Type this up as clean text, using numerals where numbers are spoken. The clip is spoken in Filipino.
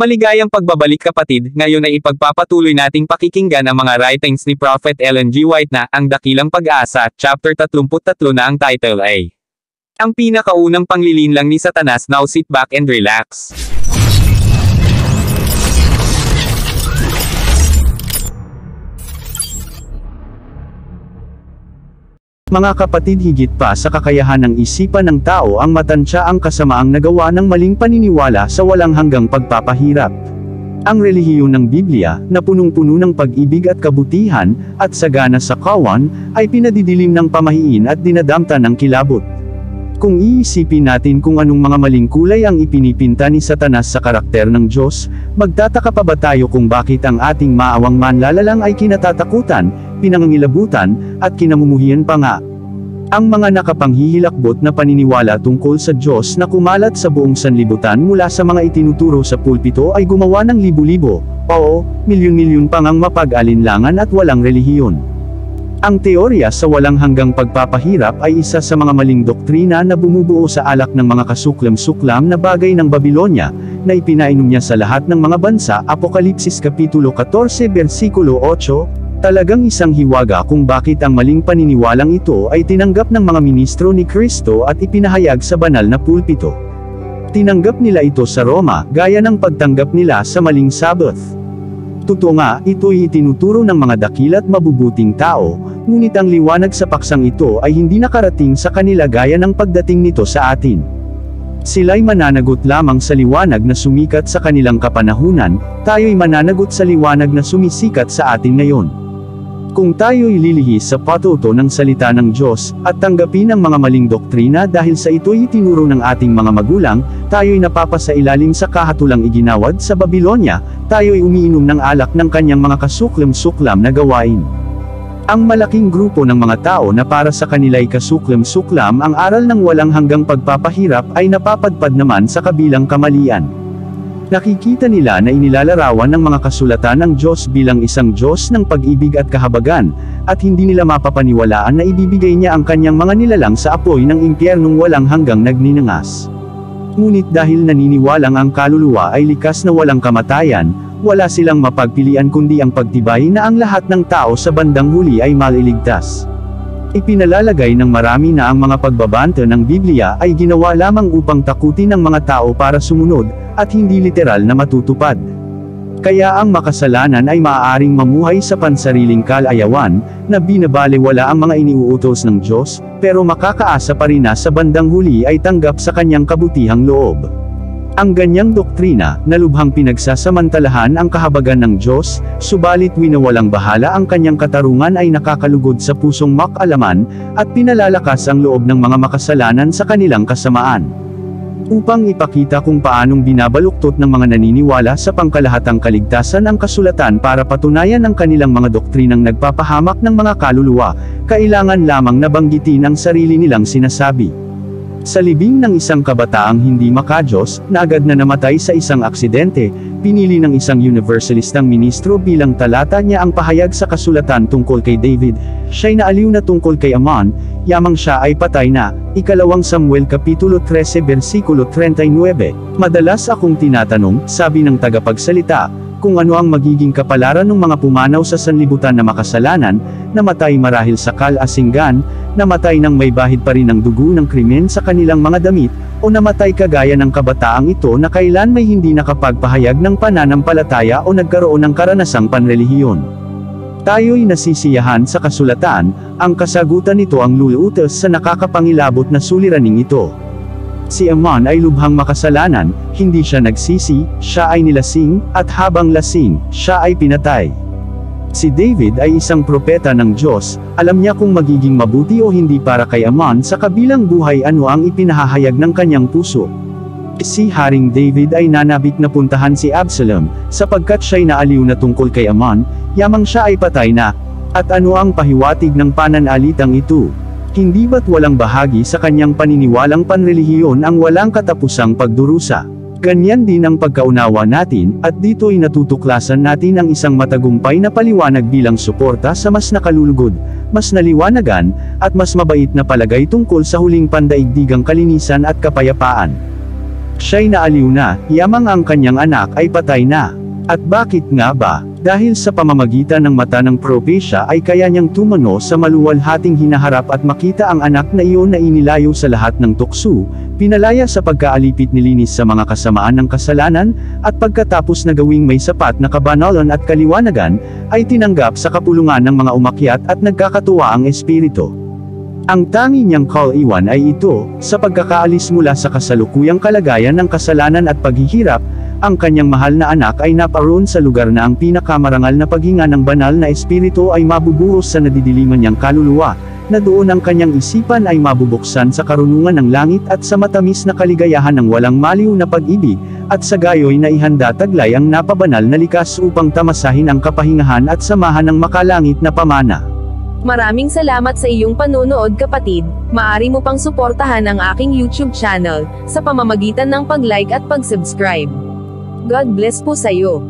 Maligayang pagbabalik kapatid, ngayon ay ipagpapatuloy nating pakikinggan ang mga writings ni Prophet Ellen G. White na, Ang Dakilang Pag-asa, chapter 33 na ang title ay, Ang Pinakaunang Panglilinlang ni Satanas. Now sit back and relax. Mga kapatid, higit pa sa kakayahan ng isipan ng tao ang matansya ang kasamaang nagawa ng maling paniniwala sa walang hanggang pagpapahirap. Ang relihiyon ng Biblia, na punong-puno ng pag-ibig at kabutihan, at sagana sa kawan, ay pinadidilim ng pamahiin at dinadamta ng kilabot. Kung iisipin natin kung anong mga maling kulay ang ipinipinta ni Satanas sa karakter ng Diyos, magtataka pa ba tayo kung bakit ang ating maawang manlalalang ay kinatatakutan, pinangangilabutan, at kinamumuhian pa nga. Ang mga nakapanghihilakbot na paniniwala tungkol sa Diyos na kumalat sa buong sanlibutan mula sa mga itinuturo sa pulpito ay gumawa ng libo-libo, o milyon-milyon pang ang mapag-alinlangan at walang relihiyon. Ang teorya sa walang hanggang pagpapahirap ay isa sa mga maling doktrina na bumubuo sa alak ng mga kasuklam-suklam na bagay ng Babilonya, na ipinainom niya sa lahat ng mga bansa. Apokalipsis Kapitulo 14 versikulo 8, talagang isang hiwaga kung bakit ang maling paniniwalang ito ay tinanggap ng mga ministro ni Kristo at ipinahayag sa banal na pulpito. Tinanggap nila ito sa Roma, gaya ng pagtanggap nila sa maling Sabbath. Totoo nga, ito'y itinuturo ng mga dakil at mabubuting tao, ngunit ang liwanag sa paksang ito ay hindi nakarating sa kanila gaya ng pagdating nito sa atin. Sila'y mananagot lamang sa liwanag na sumikat sa kanilang kapanahunan, tayo'y mananagot sa liwanag na sumisikat sa atin ngayon. Kung tayo'y lilihis sa patuto ng salita ng Diyos, at tanggapin ang mga maling doktrina dahil sa ito'y itinuro ng ating mga magulang, tayo'y napapasailalim sa kahatulang iginawad sa Babilonya, tayo'y umiinom ng alak ng kanyang mga kasuklam-suklam na gawain. Ang malaking grupo ng mga tao na para sa kanila'y kasuklam-suklam ang aral ng walang hanggang pagpapahirap ay napapadpad naman sa kabilang kamalian. Nakikita nila na inilalarawan ng mga kasulatan ng Diyos bilang isang Diyos ng pag-ibig at kahabagan, at hindi nila mapapaniwalaan na ibibigay niya ang kanyang mga nilalang sa apoy ng impyernong walang hanggang nagninangas. Ngunit dahil naniniwalang ang kaluluwa ay likas na walang kamatayan, wala silang mapagpilian kundi ang pagtibay na ang lahat ng tao sa bandang huli ay maliligtas. Ipinalalagay ng marami na ang mga pagbabanta ng Biblia ay ginawa lamang upang takutin ng mga tao para sumunod, at hindi literal na matutupad. Kaya ang makasalanan ay maaaring mamuhay sa pansariling kalayawan, na binabalewala ang mga iniuutos ng Diyos, pero makakaasa pa rin na sa bandang huli ay tanggap sa kanyang kabutihang loob. Ang ganyang doktrina, na lubhang pinagsasamantalahan ang kahabagan ng Diyos, subalit winawalang bahala ang kanyang katarungan ay nakakalugod sa pusong makalaman, at pinalalakas ang loob ng mga makasalanan sa kanilang kasamaan. Upang ipakita kung paanong binabaluktot ng mga naniniwala sa pangkalahatang kaligtasan ang kasulatan para patunayan ang kanilang mga doktrinang nagpapahamak ng mga kaluluwa, kailangan lamang nabanggitin ang sarili nilang sinasabi. Sa libing ng isang kabataang hindi makadiyos, na agad na namatay sa isang aksidente, pinili ng isang universalistang ministro bilang talata niya ang pahayag sa kasulatan tungkol kay David. Siya'y naaliw na tungkol kay Amon, yamang siya ay patay na. Ikalawang Samuel Kapitulo 13 versikulo 39. Madalas akong tinatanong, sabi ng tagapagsalita, kung ano ang magiging kapalaran ng mga pumanaw sa sanlibutan na makasalanan, namatay marahil sa kalasinggan, namatay nang may bahid pa rin ng dugo ng krimen sa kanilang mga damit, o namatay kagaya ng kabataang ito na kailan may hindi nakapagpahayag ng pananampalataya o nagkaroon ng karanasang panrelihiyon. Tayo'y nasisiyahan sa kasulatan, ang kasagutan nito ang lulutas sa nakakapangilabot na suliraning ito. Si Amon ay lubhang makasalanan, hindi siya nagsisi, siya ay nilasing, at habang lasing, siya ay pinatay. Si David ay isang propeta ng Diyos, alam niya kung magiging mabuti o hindi para kay Amon sa kabilang buhay ano ang ipinahahayag ng kanyang puso. Si Haring David ay nanabik na puntahan si Absalom, sapagkat siya'y naaliw na tungkol kay Amon, yamang siya ay patay na. At ano ang pahiwatig ng pananalitang ito? Hindi ba't walang bahagi sa kanyang paniniwalang panrelihiyon ang walang katapusang pagdurusa? Ganyan din ang pagkaunawa natin, at dito'y natutuklasan natin ang isang matagumpay na paliwanag bilang suporta sa mas nakalulugod, mas naliwanagan, at mas mabait na palagay tungkol sa huling pandaigdigang kalinisan at kapayapaan. Siya'y naaliw na, yamang ang kanyang anak ay patay na. At bakit nga ba? Dahil sa pamamagitan ng mata ng propesya ay kaya niyang tumano sa maluwalhating hinaharap at makita ang anak na iyon na inilayo sa lahat ng tukso, pinalaya sa pagkaalipit nilinis sa mga kasamaan ng kasalanan, at pagkatapos na gawing may sapat na kabanalan at kaliwanagan, ay tinanggap sa kapulungan ng mga umakyat at nagkakatuwa ang espiritu. Ang tangi niyang kaliwan ay ito, sa pagkakaalis mula sa kasalukuyang kalagayan ng kasalanan at paghihirap, ang kanyang mahal na anak ay naparoon sa lugar na ang pinakamarangal na paghinga ng banal na espiritu ay mabubuhos sa nadidiliman niyang kaluluwa, na doon ang kanyang isipan ay mabubuksan sa karunungan ng langit at sa matamis na kaligayahan ng walang maliw na pag-ibig, at sa gayoy na ihanda taglay ang napabanal na likas upang tamasahin ang kapahingahan at samahan ng makalangit na pamana. Maraming salamat sa iyong panonood kapatid. Maaari mo pang suportahan ang aking YouTube channel, sa pamamagitan ng pag-like at pag-subscribe. God bless po sa iyo.